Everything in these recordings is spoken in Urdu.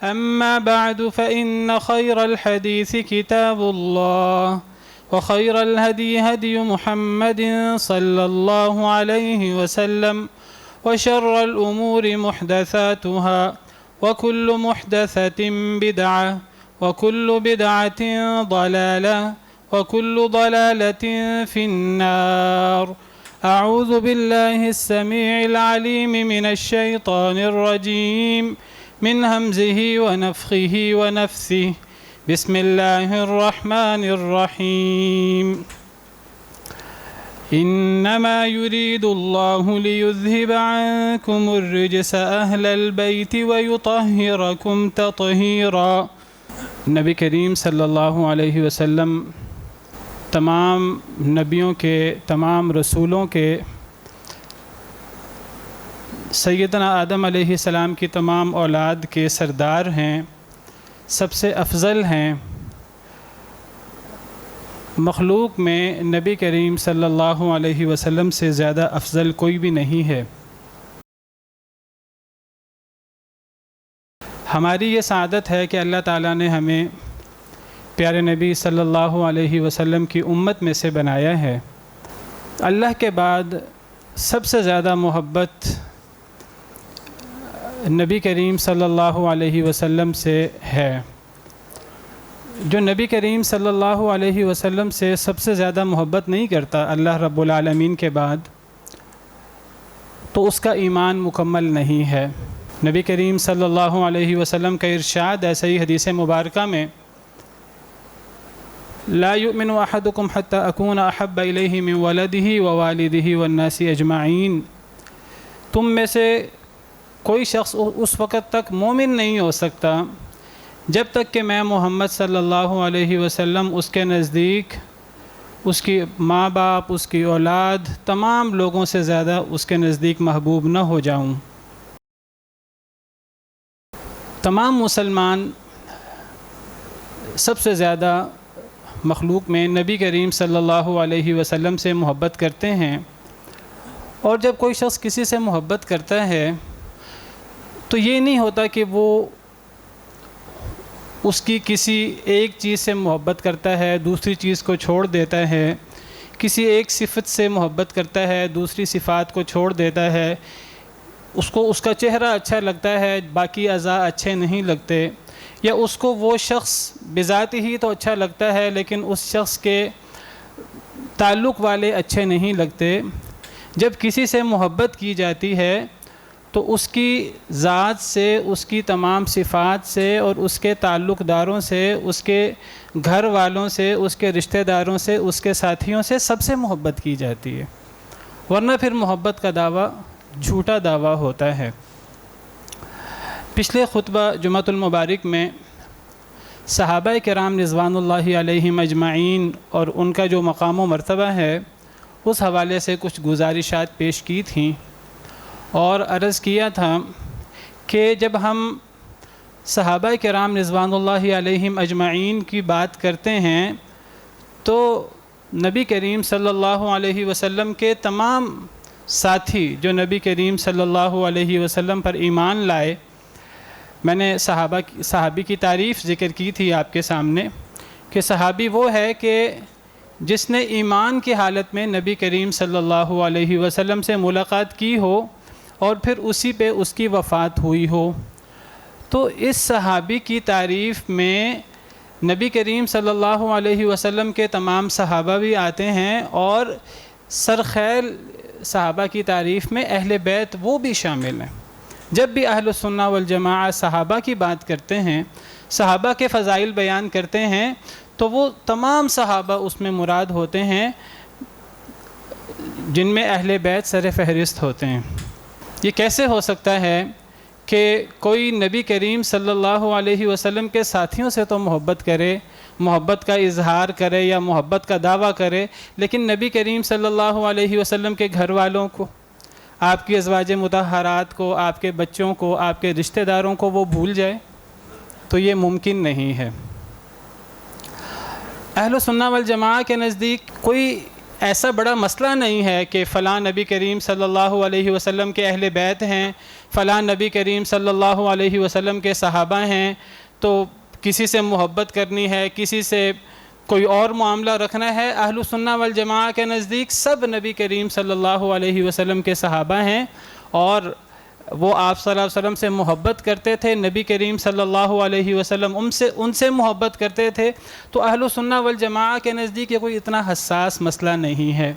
أما بعد فإن خير الحديث كتاب الله وخير الهدي هدي محمد صلى الله عليه وسلم وشر الأمور محدثاتها وكل محدثة بدعة وكل بدعة ضلالة وكل ضلالة في النار. أعوذ بالله السميع العليم من الشيطان الرجيم من همزه ونفخه ونفثه. بسم الله الرحمن الرحيم. إنما يريد الله ليذهب عنكم الرجس أهل البيت ويطهركم تطهيرا. نبی کریم صلی اللہ علیہ وسلم تمام نبیوں کے، تمام رسولوں کے، سیدنا آدم علیہ السلام کی تمام اولاد کے سردار ہیں، سب سے افضل ہیں۔ مخلوق میں نبی کریم صلی اللہ علیہ وسلم سے زیادہ افضل کوئی بھی نہیں ہے۔ ہماری یہ سعادت ہے کہ اللہ تعالیٰ نے ہمیں پیارے نبی صلی اللہ علیہ وسلم کی امت میں سے بنایا ہے۔ اللہ کے بعد سب سے زیادہ محبت نبی کریم صلی اللہ علیہ وسلم سے ہے۔ جو نبی کریم صلی اللہ علیہ وسلم سے سب سے زیادہ محبت نہیں کرتا اللہ رب العالمین کے بعد، تو اس کا ایمان مکمل نہیں ہے۔ نبی کریم صلی اللہ علیہ وسلم کا ارشاد ہے صحیح حدیث مبارکہ میں، لا یؤمن احدکم حتی اکون احب الیہ من ولدہ ووالدہ والناس اجمعین۔ تم میں سے کوئی شخص اس وقت تک مومن نہیں ہو سکتا جب تک کہ میں محمد صلی اللہ علیہ وسلم اس کے نزدیک، اس کی ماں باپ، اس کی اولاد، تمام لوگوں سے زیادہ اس کے نزدیک محبوب نہ ہو جاؤں۔ تمام مسلمان سب سے زیادہ مخلوق میں نبی کریم صلی اللہ علیہ وسلم سے محبت کرتے ہیں، اور جب کوئی شخص کسی سے محبت کرتا ہے تو یہ نہیں ہوتا کہ وہ اس کی کسی ایک چیز سے محبت کرتا ہے، دوسری چیز کو چھوڑ دیتا ہے، کسی ایک صفت سے محبت کرتا ہے، دوسری صفات کو چھوڑ دیتا ہے، اس کو اس کا چہرہ اچھا لگتا ہے، باقی اعضاء اچھے نہیں لگتے، یا اس کو وہ شخص بذات ہی تو اچھا لگتا ہے لیکن اس شخص کے تعلق والے اچھے نہیں لگتے۔ جب کسی سے محبت کی جاتی ہے تو اس کی ذات سے، اس کی تمام صفات سے، اور اس کے تعلق داروں سے، اس کے گھر والوں سے، اس کے رشتہ داروں سے، اس کے ساتھیوں سے، سب سے محبت کی جاتی ہے، ورنہ پھر محبت کا دعویٰ جھوٹا دعویٰ ہوتا ہے۔ پچھلے خطبہ جمعۃ المبارک میں صحابہ کرام رضوان اللہ علیہم اجمعین اور ان کا جو مقام و مرتبہ ہے اس حوالے سے کچھ گزارشات پیش کی تھیں، اور عرض کیا تھا کہ جب ہم صحابہ کرام رضوان اللہ علیہم اجمعین کی بات کرتے ہیں تو نبی کریم صلی اللہ علیہ وسلم کے تمام ساتھی جو نبی کریم صلی اللہ علیہ وسلم پر ایمان لائے، میں نے صحابی کی تعریف ذکر کی تھی آپ کے سامنے کہ صحابی وہ ہے کہ جس نے ایمان کی حالت میں نبی کریم صلی اللہ علیہ وسلم سے ملاقات کی ہو اور پھر اسی پہ اس کی وفات ہوئی ہو۔ تو اس صحابی کی تعریف میں نبی کریم صلی اللہ علیہ وسلم کے تمام صحابہ بھی آتے ہیں، اور سرخیل صحابہ کی تعریف میں اہل بیت وہ بھی شامل ہیں۔ جب بھی اہل السنہ والجماعہ صحابہ کی بات کرتے ہیں، صحابہ کے فضائل بیان کرتے ہیں، تو وہ تمام صحابہ اس میں مراد ہوتے ہیں جن میں اہل بیت سر فہرست ہوتے ہیں۔ یہ کیسے ہو سکتا ہے کہ کوئی نبی کریم صلی اللہ علیہ وسلم کے ساتھیوں سے تو محبت کرے، محبت کا اظہار کرے یا محبت کا دعویٰ کرے، لیکن نبی کریم صلی اللہ علیہ وسلم کے گھر والوں کو، آپ کی ازواج مطہرات کو، آپ کے بچوں کو، آپ کے رشتہ داروں کو وہ بھول جائے؟ تو یہ ممکن نہیں ہے۔ اہل سنہ والجماعہ کے نزدیک کوئی ایسا بڑا مسئلہ نہیں ہے کہ فلاں نبی کریم صلی اللہ علیہ وسلم کے اہل بیت ہیں، فلاں نبی کریم صلی اللہ علیہ وسلم کے صحابہ ہیں، تو کسی سے محبت کرنی ہے، کسی سے کوئی اور معاملہ رکھنا ہے۔ اہل السنہ والجماعہ کے نزدیک سب نبی کریم صلی اللہ علیہ وسلم کے صحابہ ہیں، اور وہ آپ صلی اللہ علیہ وسلم سے محبت کرتے تھے، نبی کریم صلی اللہ علیہ وسلم ان سے محبت کرتے تھے۔ تو اہل السنہ والجماعہ کے نزدیک یہ کوئی اتنا حساس مسئلہ نہیں ہے۔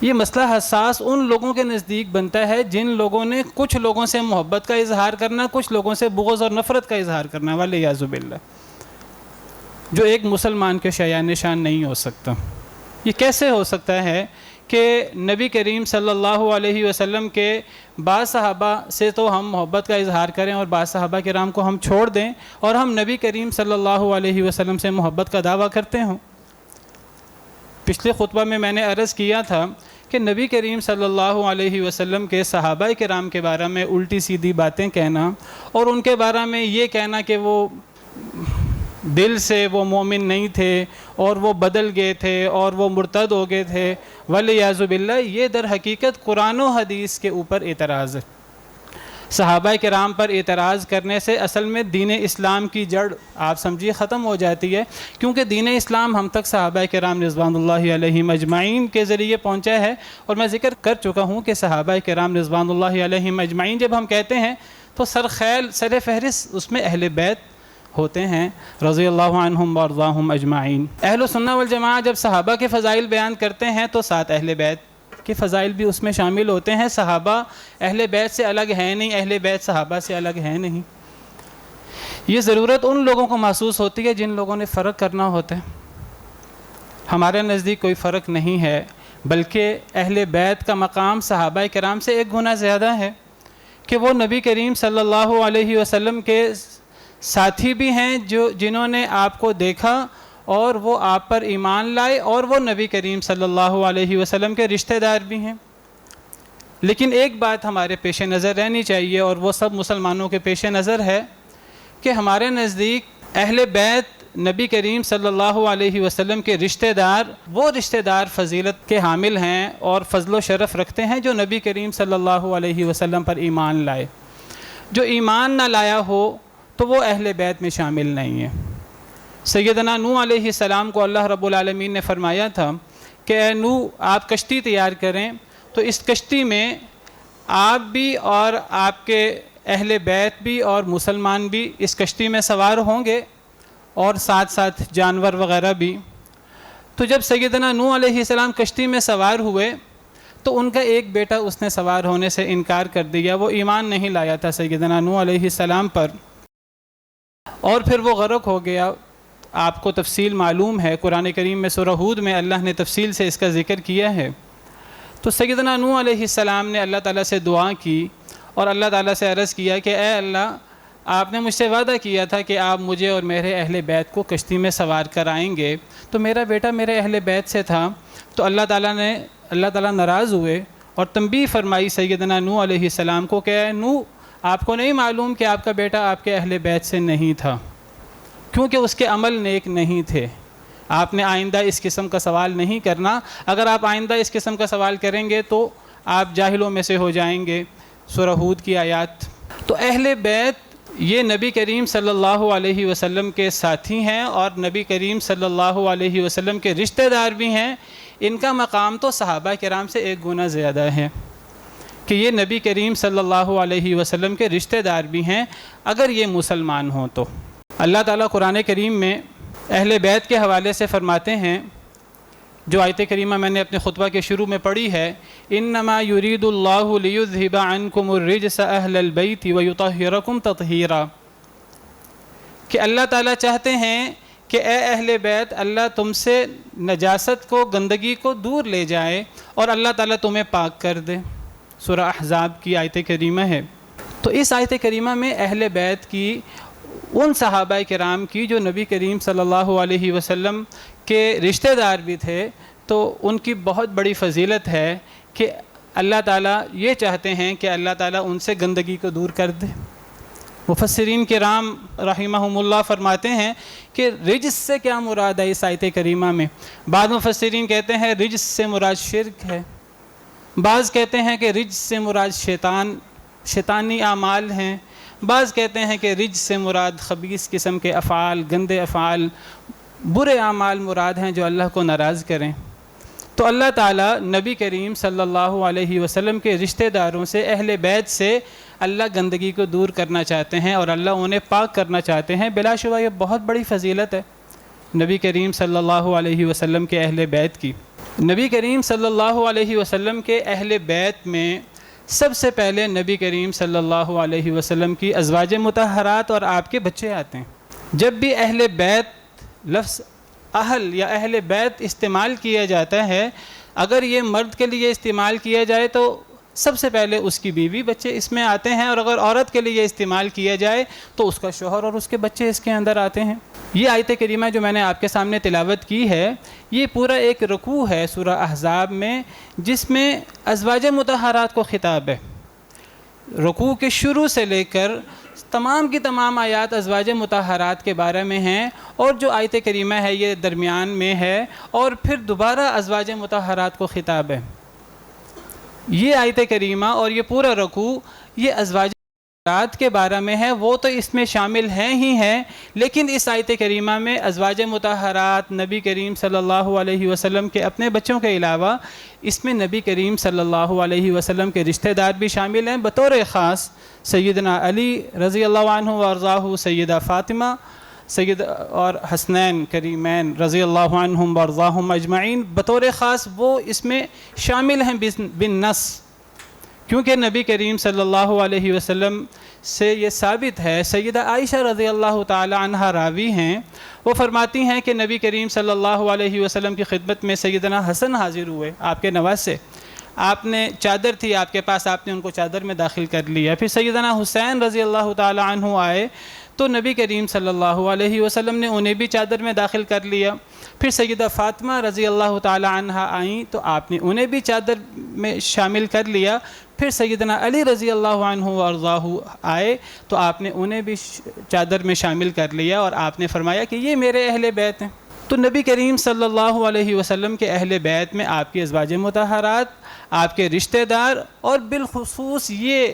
یہ مسئلہ حساس ان لوگوں کے نزدیک بنتا ہے جن لوگوں نے کچھ لوگوں سے محبت کا اظہار کرنا، کچھ لوگوں سے بغض اور نفرت کا اظہار کرنا، والعیاذ باللہ، جو ایک مسلمان کے شایان نشان نہیں ہو سکتا۔ یہ کیسے ہو سکتا ہے کہ نبی کریم صلی اللہ علیہ وسلم کے بعض صحابہ سے تو ہم محبت کا اظہار کریں اور بعض صحابہ کرام کو ہم چھوڑ دیں، اور ہم نبی کریم صلی اللہ علیہ وسلم سے محبت کا دعویٰ کرتے ہوں؟ پچھلے خطبہ میں نے عرض کیا تھا کہ نبی کریم صلی اللہ علیہ وسلم کے صحابہ کرام کے بارے میں الٹی سیدھی باتیں کہنا، اور ان کے بارے میں یہ کہنا کہ وہ دل سے وہ مومن نہیں تھے اور وہ بدل گئے تھے اور وہ مرتد ہو گئے تھے، والعیاذ باللہ، یہ در حقیقت قرآن و حدیث کے اوپر اعتراض ہے۔ صحابہ کرام پر اعتراض کرنے سے اصل میں دین اسلام کی جڑ آپ سمجھیے ختم ہو جاتی ہے، کیونکہ دین اسلام ہم تک صحابہ کرام رضوان اللہ علیہم اجمعین کے ذریعے پہنچا ہے، اور میں ذکر کر چکا ہوں کہ صحابہ کرام رضوان اللہ علیہم اجمعین جب ہم کہتے ہیں تو سر فہرست اس میں اہل بیت ہوتے ہیں رضی اللہ عنہم وارضاہم اجمعین۔ اہل سنہ والجماعہ جب صحابہ کے فضائل بیان کرتے ہیں تو ساتھ اہل بیت کے فضائل بھی اس میں شامل ہوتے ہیں۔ صحابہ اہل بیت سے الگ ہیں نہیں، اہل بیت صحابہ سے الگ ہیں نہیں۔ یہ ضرورت ان لوگوں کو محسوس ہوتی ہے جن لوگوں نے فرق کرنا ہوتا ہے۔ ہمارے نزدیک کوئی فرق نہیں ہے، بلکہ اہل بیت کا مقام صحابہ کرام سے 1 گنا زیادہ ہے، کہ وہ نبی کریم صلی اللہ علیہ وسلم کے ساتھی بھی ہیں جنہوں نے آپ کو دیکھا اور وہ آپ پر ایمان لائے، اور وہ نبی کریم صلی اللہ علیہ وسلم کے رشتہ دار بھی ہیں۔ لیکن ایک بات ہمارے پیش نظر رہنی چاہیے، اور وہ سب مسلمانوں کے پیش نظر ہے، کہ ہمارے نزدیک اہل بیت نبی کریم صلی اللہ علیہ وسلم کے رشتہ دار، وہ رشتہ دار فضیلت کے حامل ہیں اور فضل و شرف رکھتے ہیں جو نبی کریم صلی اللہ علیہ وسلم پر ایمان لائے۔ جو ایمان نہ لایا ہو تو وہ اہل بیت میں شامل نہیں ہے۔ سیدنا نوح علیہ السلام کو اللہ رب العالمین نے فرمایا تھا کہ اے نوح، آپ کشتی تیار کریں، تو اس کشتی میں آپ بھی اور آپ کے اہل بیت بھی اور مسلمان بھی اس کشتی میں سوار ہوں گے، اور ساتھ ساتھ جانور وغیرہ بھی۔ تو جب سیدنا نوح علیہ السلام کشتی میں سوار ہوئے تو ان کا ایک بیٹا اس نے سوار ہونے سے انکار کر دیا، وہ ایمان نہیں لایا تھا سیدنا نوح علیہ السلام پر، اور پھر وہ غرق ہو گیا۔ آپ کو تفصیل معلوم ہے، قرآن کریم میں سورہ ہود میں اللہ نے تفصیل سے اس کا ذکر کیا ہے۔ تو سیدنا نوح علیہ السلام نے اللہ تعالیٰ سے دعا کی اور اللہ تعالیٰ سے عرض کیا کہ اے اللہ، آپ نے مجھ سے وعدہ کیا تھا کہ آپ مجھے اور میرے اہل بیت کو کشتی میں سوار کرائیں گے، تو میرا بیٹا میرے اہل بیت سے تھا۔ تو اللہ تعالیٰ ناراض ہوئے اور تنبیہ فرمائی سیدنا نوح علیہ السلام کو کہ اے نوح، آپ کو نہیں معلوم کہ آپ کا بیٹا آپ کے اہل بیت سے نہیں تھا، کیونکہ اس کے عمل نیک نہیں تھے۔ آپ نے آئندہ اس قسم کا سوال نہیں کرنا، اگر آپ آئندہ اس قسم کا سوال کریں گے تو آپ جاہلوں میں سے ہو جائیں گے۔ سورہ ہود کی آیات۔ تو اہل بیت یہ نبی کریم صلی اللہ علیہ وسلم کے ساتھی ہیں اور نبی کریم صلی اللہ علیہ وسلم کے رشتہ دار بھی ہیں۔ ان کا مقام تو صحابہ کرام سے 1 گنا زیادہ ہے، کہ یہ نبی کریم صلی اللہ علیہ وسلم کے رشتہ دار بھی ہیں اگر یہ مسلمان ہوں تو۔ اللہ تعالیٰ قرآن کریم میں اہل بیت کے حوالے سے فرماتے ہیں، جو آیت کریمہ میں نے اپنے خطبہ کے شروع میں پڑھی ہے، انما یرید اللہ لیذھب عنکم الرجس اہل البیت ویطہرکم تطہیرا، کہ اللہ تعالیٰ چاہتے ہیں کہ اے اہل بیت، اللہ تم سے نجاست کو، گندگی کو دور لے جائے اور اللہ تعالیٰ تمہیں پاک کر دے۔ سورہ احزاب کی آیت کریمہ ہے۔ تو اس آیت کریمہ میں اہل بیت کی، ان صحابہ کرام کی جو نبی کریم صلی اللہ علیہ وسلم کے رشتہ دار بھی تھے، تو ان کی بہت بڑی فضیلت ہے کہ اللہ تعالیٰ یہ چاہتے ہیں کہ اللہ تعالیٰ ان سے گندگی کو دور کر دے۔ مفسرین کرام رحمہم اللہ فرماتے ہیں کہ رجس سے کیا مراد ہے اس آیت کریمہ میں۔ بعض مفسرین کہتے ہیں رجس سے مراد شرک ہے، بعض کہتے ہیں کہ رجس سے مراد شیطانی اعمال ہیں، بعض کہتے ہیں کہ رجس سے مراد خبیث قسم کے افعال، گندے افعال، برے اعمال مراد ہیں جو اللہ کو ناراض کریں۔ تو اللہ تعالیٰ نبی کریم صلی اللہ علیہ وسلم کے رشتہ داروں سے، اہل بیت سے اللہ گندگی کو دور کرنا چاہتے ہیں اور اللہ انہیں پاک کرنا چاہتے ہیں۔ بلا شبہ یہ بہت بڑی فضیلت ہے نبی کریم صلی اللہ علیہ وسلم کے اہل بیت کی۔ نبی کریم صلی اللہ علیہ وسلم کے اہل بیت میں سب سے پہلے نبی کریم صلی اللہ علیہ وسلم کی ازواج مطہرات اور آپ کے بچے آتے ہیں۔ جب بھی اہل بیت لفظ اہل یا اہل بیت استعمال کیا جاتا ہے، اگر یہ مرد کے لیے استعمال کیا جائے تو سب سے پہلے اس کی بیوی بچے اس میں آتے ہیں، اور اگر عورت کے لیے استعمال کیا جائے تو اس کا شوہر اور اس کے بچے اس کے اندر آتے ہیں۔ یہ آیت کریمہ جو میں نے آپ کے سامنے تلاوت کی ہے، یہ پورا ایک رکوع ہے سورہ احزاب میں، جس میں ازواج مطہرات کو خطاب ہے۔ رکوع کے شروع سے لے کر تمام کی تمام آیات ازواج مطہرات کے بارے میں ہیں، اور جو آیت کریمہ ہے یہ درمیان میں ہے، اور پھر دوبارہ ازواج مطہرات کو خطاب ہے۔ یہ آیت کریمہ اور یہ پورا رکوع یہ ازواج مطہرات کے بارے میں ہے، وہ تو اس میں شامل ہیں ہی ہیں، لیکن اس آیت کریمہ میں ازواج مطہرات، نبی کریم صلی اللہ علیہ وسلم کے اپنے بچوں کے علاوہ اس میں نبی کریم صلی اللہ علیہ وسلم کے رشتہ دار بھی شامل ہیں، بطور خاص سیدنا علی رضی اللہ عنہ وارضاہ، سیدہ فاطمہ، سید اور حسنین کریمین رضی اللہ عنہم وارضاہم اجمعین، بطور خاص وہ اس میں شامل ہیں بالنص، کیونکہ نبی کریم صلی اللہ علیہ وسلم سے یہ ثابت ہے۔ سیدہ عائشہ رضی اللہ تعالی عنہ راوی ہیں، وہ فرماتی ہیں کہ نبی کریم صلی اللہ علیہ وسلم کی خدمت میں سیدنا حسن حاضر ہوئے، آپ کے نواسے، آپ نے چادر تھی آپ کے پاس، آپ نے ان کو چادر میں داخل کر لیا۔ پھر سیدنا حسین رضی اللہ تعالی عنہ آئے تو نبی کریم صلی اللہ علیہ وسلم نے انہیں بھی چادر میں داخل کر لیا۔ پھر سیدہ فاطمہ رضی اللہ تعالی عنہ آئیں تو آپ نے انہیں بھی چادر میں شامل کر لیا۔ پھر سیدنا علی رضی اللہ عنہ وارضاہ آئے تو آپ نے انہیں بھی چادر میں شامل کر لیا، اور آپ نے فرمایا کہ یہ میرے اہل بیت ہیں۔ تو نبی کریم صلی اللہ علیہ وسلم کے اہل بیت میں آپ کی ازواج مطہرات، آپ کے رشتہ دار، اور بالخصوص یہ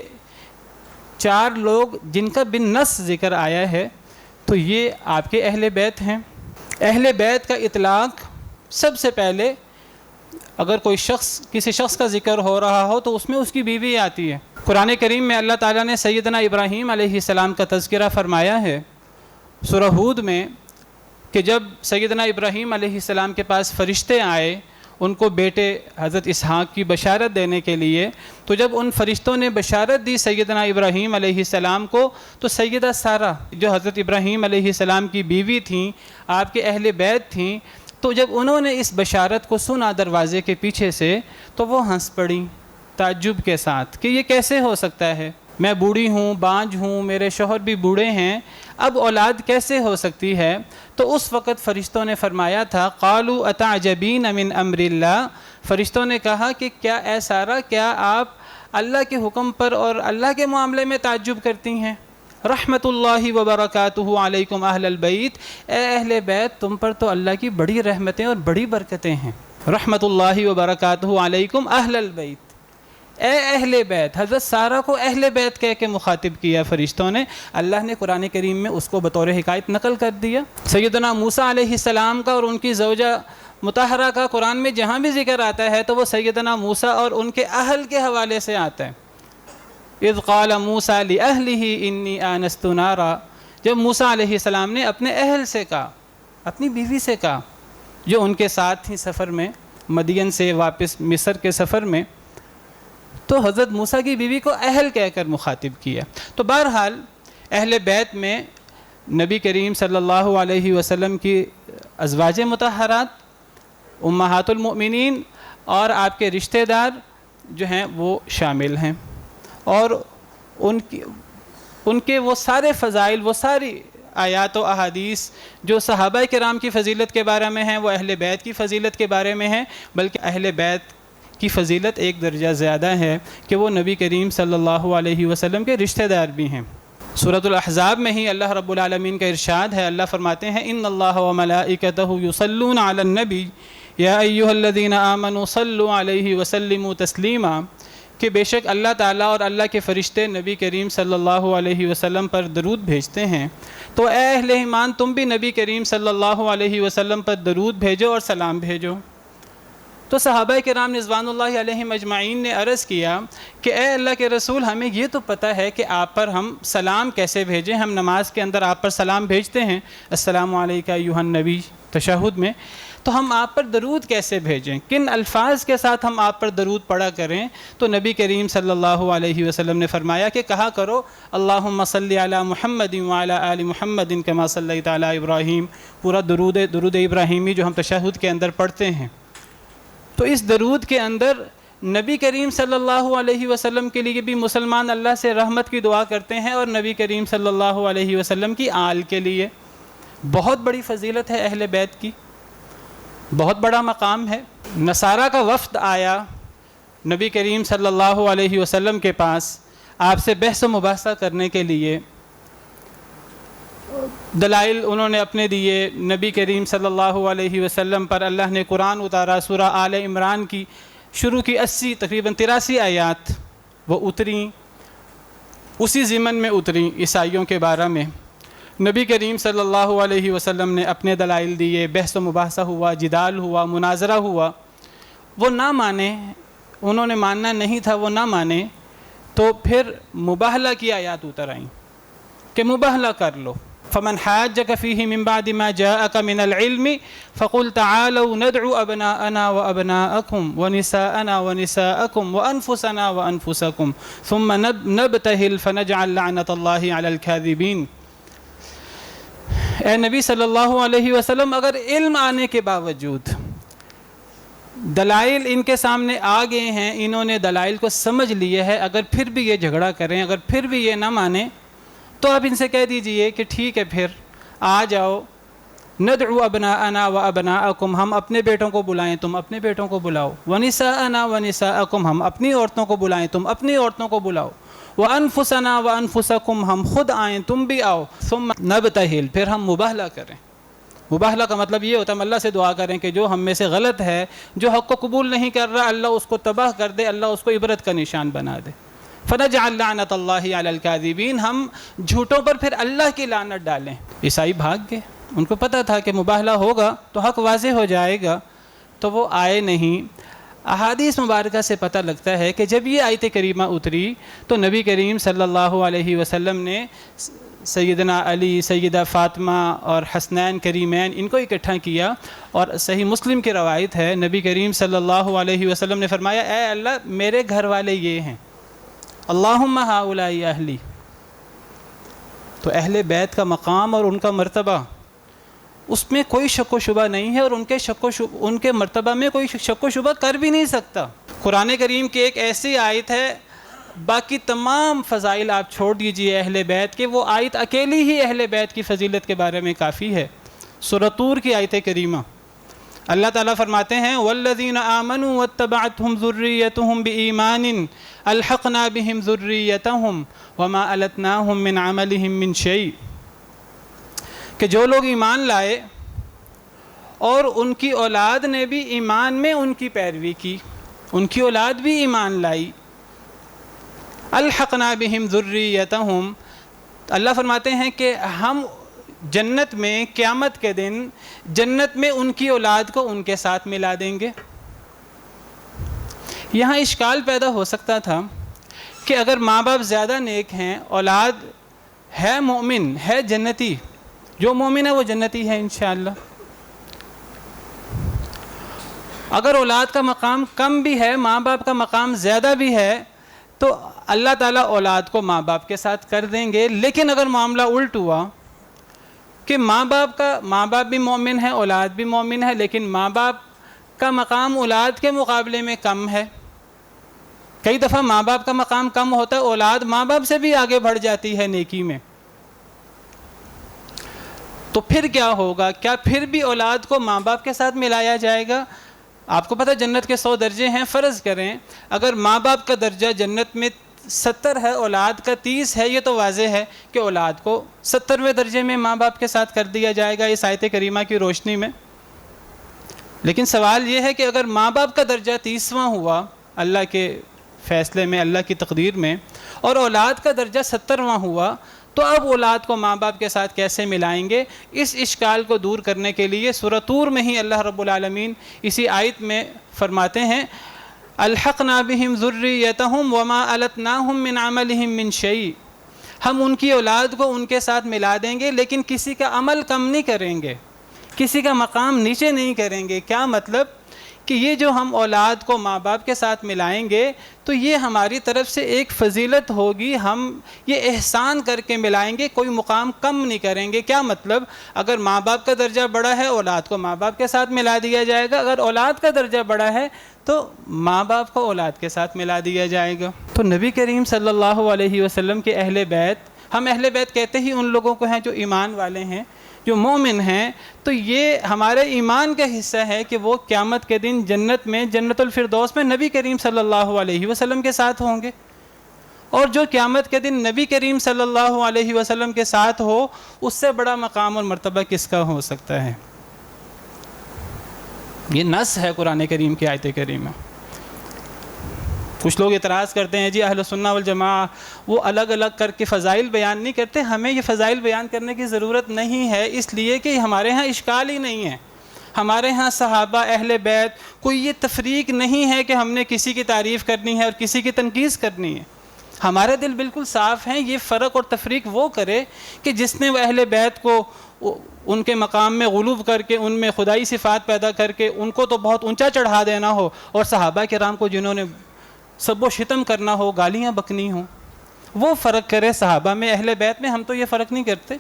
چار لوگ جن کا بالنص ذکر آیا ہے، تو یہ آپ کے اہل بیت ہیں۔ اہل بیت کا اطلاق سب سے پہلے اگر کوئی کسی شخص کا ذکر ہو رہا ہو تو اس میں اس کی بیوی آتی ہے۔ قرآن کریم میں اللہ تعالیٰ نے سیدنا ابراہیم علیہ السلام کا تذکرہ فرمایا ہے سورہ ہود میں، کہ جب سیدنا ابراہیم علیہ السلام کے پاس فرشتے آئے ان کو بیٹے حضرت اسحاق کی بشارت دینے کے لیے، تو جب ان فرشتوں نے بشارت دی سیدنا ابراہیم علیہ السلام کو، تو سیدہ سارہ جو حضرت ابراہیم علیہ السلام کی بیوی تھیں، آپ کے اہل بیت تھیں، تو جب انہوں نے اس بشارت کو سنا دروازے کے پیچھے سے تو وہ ہنس پڑیں تعجب کے ساتھ کہ یہ کیسے ہو سکتا ہے، میں بوڑھی ہوں، بانجھ ہوں، میرے شوہر بھی بوڑھے ہیں، اب اولاد کیسے ہو سکتی ہے؟ تو اس وقت فرشتوں نے فرمایا تھا قالوا اتعجبین من امر اللہ، فرشتوں نے کہا کہ کیا اے سارہ، کیا آپ اللہ کے حکم پر اور اللہ کے معاملے میں تعجب کرتی ہیں؟ رحمت اللہ وبرکاتہ علیکم اہل البیت، اے اہل بیت تم پر تو اللہ کی بڑی رحمتیں اور بڑی برکتیں ہیں۔ رحمت اللہ وبرکاتہ علیکم اہل البیت، اے اہل بیت، حضرت سارہ کو اہل بیت کہہ کے مخاطب کیا فرشتوں نے۔ اللہ نے قرآن کریم میں اس کو بطور حکایت نقل کر دیا۔ سیدنا موسیٰ علیہ السلام کا اور ان کی زوجہ مطہرہ کا قرآن میں جہاں بھی ذکر آتا ہے تو وہ سیدنا موسیٰ اور ان کے اہل کے حوالے سے آتا ہے۔ اذ قال موسیٰ لأہلہ انی آنست نارا، جب موسیٰ علیہ السلام نے اپنے اہل سے کہا، اپنی بیوی سے کہا جو ان کے ساتھ تھی سفر میں، مدین سے واپس مصر کے سفر میں، تو حضرت موسیٰ کی بیوی کو اہل کہہ کر مخاطب کیا۔ تو بہرحال اہل بیت میں نبی کریم صلی اللہ علیہ وسلم کی ازواج مطہرات، امہات المؤمنین اور آپ کے رشتہ دار جو ہیں وہ شامل ہیں، اور ان کے وہ سارے فضائل، وہ ساری آیات و احادیث جو صحابہ کرام کی فضیلت کے بارے میں ہیں وہ اہل بیت کی فضیلت کے بارے میں ہیں، بلکہ اہل بیت کی فضیلت ایک درجہ زیادہ ہے کہ وہ نبی کریم صلی اللہ علیہ وسلم کے رشتہ دار بھی ہیں۔ سورۃ الاحزاب میں ہی اللہ رب العالمین کا ارشاد ہے، اللہ فرماتے ہیں ان اللہ وملائکتہ یصلون علی النبی یا ایھا الذین آمنوا صلوا علیہ وسلموا تسلیما، کہ بے شک اللہ تعالیٰ اور اللہ کے فرشتے نبی کریم صلی اللہ علیہ وسلم پر درود بھیجتے ہیں، تو اے اہل ایمان تم بھی نبی کریم صلی اللہ علیہ وسلم پر درود بھیجو اور سلام بھیجو۔ تو صحابہ کرام رضوان اللہ علیہم اجمعین نے عرض کیا کہ اے اللہ کے رسول، ہمیں یہ تو پتہ ہے کہ آپ پر ہم سلام کیسے بھیجیں، ہم نماز کے اندر آپ پر سلام بھیجتے ہیں، السلام علیکہ ایھا النبی تشہد میں، تو ہم آپ پر درود کیسے بھیجیں، کن الفاظ کے ساتھ ہم آپ پر درود پڑھا کریں؟ تو نبی کریم صلی اللہ علیہ وسلم نے فرمایا کہ کہا کرو اللہم صلی علی محمد وعلی آل محمد کما صلیت علی ابراہیم، پورا درود ابراہیمی جو ہم تشہد کے اندر پڑھتے ہیں۔ تو اس درود کے اندر نبی کریم صلی اللہ علیہ وسلم کے لیے بھی مسلمان اللہ سے رحمت کی دعا کرتے ہیں، اور نبی کریم صلی اللہ علیہ وسلم کی آل کے لیے بہت بڑی فضیلت ہے، اہل بیت کی بہت بڑا مقام ہے۔ نصارہ کا وفد آیا نبی کریم صلی اللہ علیہ وسلم کے پاس آپ سے بحث و مباحثہ کرنے کے لیے، دلائل انہوں نے اپنے دیے، نبی کریم صلی اللہ علیہ وسلم پر اللہ نے قرآن اتارا، سورہ آل عمران کی شروع کی 80 تقریباً 83 آیات وہ اتریں، اسی ضمن میں اتریں عیسائیوں کے بارے میں۔ نبی کریم صلی اللہ علیہ وسلم نے اپنے دلائل دیے، بحث و مباحثہ ہوا، جدال ہوا، مناظرہ ہوا، وہ نہ مانے، انہوں نے ماننا نہیں تھا، وہ نہ مانے، تو پھر مباہلہ کی آیات اتر آئیں کہ مباہلہ کر لو۔ فمن حاجك فيه من بعد ما جاءك من العلم فقل تعالوا ندعو أبناءنا وأبناءكم ونساءنا ونساءكم وأنفسنا وأنفسكم ثم نبتهل فنجعل لعنة الله على الكاذبين۔ اے نبی صلی اللہ علیہ وسلم، اگر علم آنے کے باوجود دلائل ان کے سامنے آ گئے ہیں، انہوں نے دلائل کو سمجھ لیے ہے، اگر پھر بھی یہ جھگڑا کریں، اگر پھر بھی یہ نہ مانیں، تو آپ ان سے کہہ دیجئے کہ ٹھیک ہے، پھر آ جاؤ، ندعو ابناءنا و ابناءکم، ہم اپنے بیٹوں کو بلائیں، تم اپنے بیٹوں کو بلاؤ، ونساءنا و نساءکم، ہم اپنی عورتوں کو بلائیں، تم اپنی عورتوں کو بلاؤ، وانفسنا و انفسکم، ہم خود آئیں، تم بھی آؤ، ثم نبتہل، پھر ہم مباہلہ کریں۔ مباہلہ کا مطلب یہ ہوتا ہے ہم اللہ سے دعا کریں کہ جو ہم میں سے غلط ہے، جو حق کو قبول نہیں کر رہا، اللہ اس کو تباہ کر دے، اللہ اس کو عبرت کا نشان بنا دے۔ فنجعل لعنت اللہ علی الکاذبین، ہم جھوٹوں پر پھر اللہ کی لعنت ڈالیں۔ عیسائی بھاگ گئے، ان کو پتہ تھا کہ مباہلہ ہوگا تو حق واضح ہو جائے گا، تو وہ آئے نہیں۔ احادیث مبارکہ سے پتہ لگتا ہے کہ جب یہ آیت کریمہ اتری تو نبی کریم صلی اللہ علیہ وسلم نے سیدنا علی، سیدہ فاطمہ اور حسنین کریمین ان کو اکٹھا کیا، اور صحیح مسلم کی روایت ہے، نبی کریم صلی اللہ علیہ وسلم نے فرمایا اے اللہ میرے گھر والے یہ ہیں، اللہم ہؤلاء اہلی۔ تو اہل بیت کا مقام اور ان کا مرتبہ، اس میں کوئی شک و شبہ نہیں ہے، اور ان کے مرتبہ میں کوئی شک و شبہ کر بھی نہیں سکتا۔ قرآن کریم کی ایک ایسی آیت ہے، باقی تمام فضائل آپ چھوڑ دیجئے اہل بیت کے، وہ آیت اکیلی ہی اہل بیت کی فضیلت کے بارے میں کافی ہے۔ سورۃ طور کی آیت کریمہ، اللہ تعالیٰ فرماتے ہیں والذین آمنوا واتبعتهم ذریتهم بإیمان الحقنا بهم ذریتهم وما التناهم من عملهم من شیء، کہ جو لوگ ایمان لائے اور ان کی اولاد نے بھی ایمان میں ان کی پیروی کی، ان کی اولاد بھی ایمان لائی، الحقنا بهم ذریتهم، اللہ فرماتے ہیں کہ ہم جنت میں قیامت کے دن جنت میں ان کی اولاد کو ان کے ساتھ ملا دیں گے۔ یہاں اشکال پیدا ہو سکتا تھا کہ اگر ماں باپ زیادہ نیک ہیں، اولاد ہے مومن، ہے جنتی، جو مومن ہے وہ جنتی ہے انشاءاللہ۔ اگر اولاد کا مقام کم بھی ہے، ماں باپ کا مقام زیادہ بھی ہے، تو اللہ تعالیٰ اولاد کو ماں باپ کے ساتھ کر دیں گے۔ لیکن اگر معاملہ الٹ ہوا کہ ماں باپ بھی مومن ہے، اولاد بھی مومن ہے، لیکن ماں باپ کا مقام اولاد کے مقابلے میں کم ہے، کئی دفعہ ماں باپ کا مقام کم ہوتا ہے، اولاد ماں باپ سے بھی آگے بڑھ جاتی ہے نیکی میں، تو پھر کیا ہوگا؟ کیا پھر بھی اولاد کو ماں باپ کے ساتھ ملایا جائے گا؟ آپ کو پتہ جنت کے 100 درجے ہیں، فرض کریں اگر ماں باپ کا درجہ جنت میں 70 ہے، اولاد کا 30 ہے، یہ تو واضح ہے کہ اولاد کو 70ویں درجے میں ماں باپ کے ساتھ کر دیا جائے گا اس آیت کریمہ کی روشنی میں۔ لیکن سوال یہ ہے کہ اگر ماں باپ کا درجہ 30واں ہوا اللہ کے فیصلے میں، اللہ کی تقدیر میں، اور اولاد کا درجہ 70واں ہوا، تو اب اولاد کو ماں باپ کے ساتھ کیسے ملائیں گے؟ اس اشکال کو دور کرنے کے لیے سورہ طور میں ہی اللہ رب العالمین اسی آیت میں فرماتے ہیں الحقنا بہم ذریتہم وما التناہم من عملہم من شیء، ہم ان کی اولاد کو ان کے ساتھ ملا دیں گے لیکن کسی کا عمل کم نہیں کریں گے، کسی کا مقام نیچے نہیں کریں گے۔ کیا مطلب؟ کہ یہ جو ہم اولاد کو ماں باپ کے ساتھ ملائیں گے تو یہ ہماری طرف سے ایک فضیلت ہوگی، ہم یہ احسان کر کے ملائیں گے، کوئی مقام کم نہیں کریں گے۔ کیا مطلب؟ اگر ماں باپ کا درجہ بڑا ہے اولاد کو ماں باپ کے ساتھ ملا دیا جائے گا، اگر اولاد کا درجہ بڑا ہے تو ماں باپ کو اولاد کے ساتھ ملا دیا جائے گا۔ تو نبی کریم صلی اللہ علیہ وسلم کے اہل بیت، ہم اہل بیت کہتے ہی ان لوگوں کو ہیں جو ایمان والے ہیں، جو مومن ہیں، تو یہ ہمارے ایمان کا حصہ ہے کہ وہ قیامت کے دن جنت میں، جنت الفردوس میں نبی کریم صلی اللہ علیہ وسلم کے ساتھ ہوں گے، اور جو قیامت کے دن نبی کریم صلی اللہ علیہ وسلم کے ساتھ ہو، اس سے بڑا مقام اور مرتبہ کس کا ہو سکتا ہے؟ یہ نص ہے قرآن کریم کی آیت کریمہ۔ کچھ لوگ اعتراض کرتے ہیں جی اہل سنہ والجماعہ وہ الگ الگ کر کے فضائل بیان نہیں کرتے، ہمیں یہ فضائل بیان کرنے کی ضرورت نہیں ہے، اس لیے کہ ہمارے ہاں اشکال ہی نہیں ہے۔ ہمارے ہاں صحابہ اہل بیت کوئی یہ تفریق نہیں ہے کہ ہم نے کسی کی تعریف کرنی ہے اور کسی کی تنقید کرنی ہے، ہمارے دل بالکل صاف ہیں۔ یہ فرق اور تفریق وہ کرے کہ جس نے وہ اہل بیت کو ان کے مقام میں غلو کر کے، ان میں خدائی صفات پیدا کر کے ان کو تو بہت اونچا چڑھا دینا ہو، اور صحابہ کرام کو جنہوں نے سب و شتم کرنا ہو، گالیاں بکنی ہوں، وہ فرق کرے صحابہ میں اہل بیت میں۔ ہم تو یہ فرق نہیں کرتے،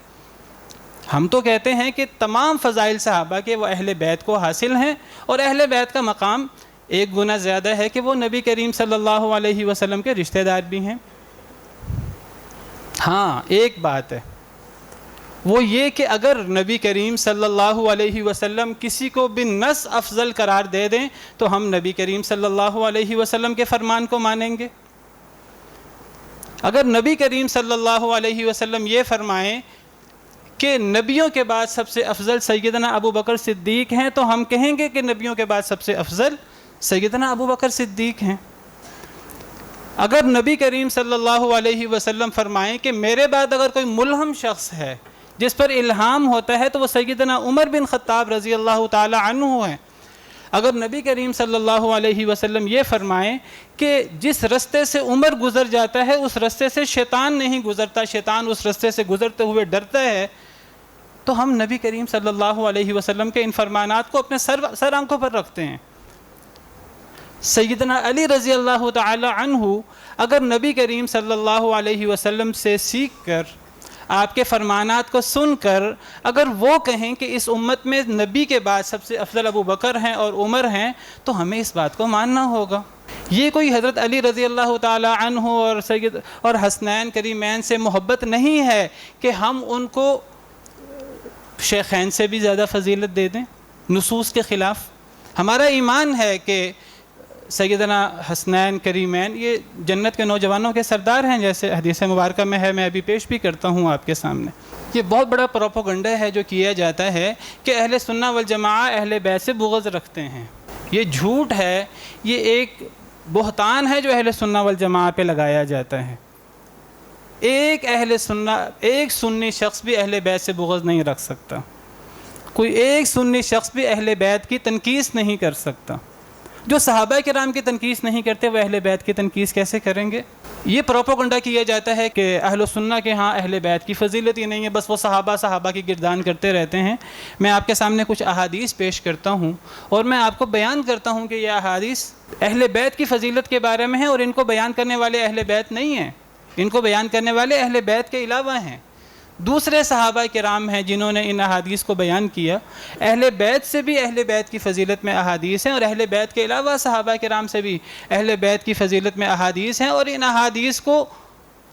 ہم تو کہتے ہیں کہ تمام فضائل صحابہ کے وہ اہل بیت کو حاصل ہیں، اور اہل بیت کا مقام ایک گنا زیادہ ہے کہ وہ نبی کریم صلی اللہ علیہ وسلم کے رشتہ دار بھی ہیں۔ ہاں ایک بات ہے، وہ یہ کہ اگر نبی کریم صلی اللہ علیہ وسلم کسی کو بالنص افضل قرار دے دیں تو ہم نبی کریم صلی اللہ علیہ وسلم کے فرمان کو مانیں گے۔ اگر نبی کریم صلی اللہ علیہ وسلم یہ فرمائیں کہ نبیوں کے بعد سب سے افضل سیدنا ابو بکر صدیق ہیں تو ہم کہیں گے کہ نبیوں کے بعد سب سے افضل سیدنا ابو بکر صدیق ہیں۔ اگر نبی کریم صلی اللہ علیہ وسلم فرمائیں کہ میرے بعد اگر کوئی ملہم شخص ہے جس پر الہام ہوتا ہے تو وہ سیدنا عمر بن خطاب رضی اللہ تعالی عنہ ہیں، اگر نبی کریم صلی اللہ علیہ وسلم یہ فرمائیں کہ جس رستے سے عمر گزر جاتا ہے اس رستے سے شیطان نہیں گزرتا، شیطان اس رستے سے گزرتے ہوئے ڈرتا ہے، تو ہم نبی کریم صلی اللہ علیہ وسلم کے ان فرمانات کو اپنے سر آنکھوں پر رکھتے ہیں۔ سیدنا علی رضی اللہ تعالی عنہ اگر نبی کریم صلی اللہ علیہ وسلم سے سیکھ کر، آپ کے فرمانات کو سن کر اگر وہ کہیں کہ اس امت میں نبی کے بعد سب سے افضل ابو بکر ہیں اور عمر ہیں تو ہمیں اس بات کو ماننا ہوگا۔ یہ کوئی حضرت علی رضی اللہ تعالی عنہ اور حسنین کریمین سے محبت نہیں ہے کہ ہم ان کو شیخین سے بھی زیادہ فضیلت دے دیں نصوص کے خلاف۔ ہمارا ایمان ہے کہ سیدنا حسنین کریمین یہ جنت کے نوجوانوں کے سردار ہیں، جیسے حدیث مبارکہ میں ہے، میں ابھی پیش بھی کرتا ہوں آپ کے سامنے۔ یہ بہت بڑا پروپیگنڈا ہے جو کیا جاتا ہے کہ اہل سنہ والجماعہ اہل بیت سے بغض رکھتے ہیں، یہ جھوٹ ہے، یہ ایک بہتان ہے جو اہل سنہ والجماعہ پہ لگایا جاتا ہے۔ ایک سنی شخص بھی اہل بیت سے بغض نہیں رکھ سکتا، کوئی ایک سنی شخص بھی اہل بیت کی تنقید نہیں کر سکتا۔ جو صحابہ کرام کی تنقید نہیں کرتے وہ اہل بیت کی تنقید کیسے کریں گے؟ یہ پروپیگنڈا کیا جاتا ہے کہ اہل سنہ کے ہاں اہل بیت کی فضیلت ہی نہیں ہے، بس وہ صحابہ کی گردان کرتے رہتے ہیں۔ میں آپ کے سامنے کچھ احادیث پیش کرتا ہوں اور میں آپ کو بیان کرتا ہوں کہ یہ احادیث اہل بیت کی فضیلت کے بارے میں ہیں، اور ان کو بیان کرنے والے اہل بیت نہیں ہیں، ان کو بیان کرنے والے اہل بیت کے علاوہ ہیں، دوسرے صحابہ کرام ہیں جنہوں نے ان احادیث کو بیان کیا۔ اہل بیت سے بھی اہل بیت کی فضیلت میں احادیث ہیں، اور اہل بیت کے علاوہ صحابہ کرام سے بھی اہل بیت کی فضیلت میں احادیث ہیں، اور ان احادیث کو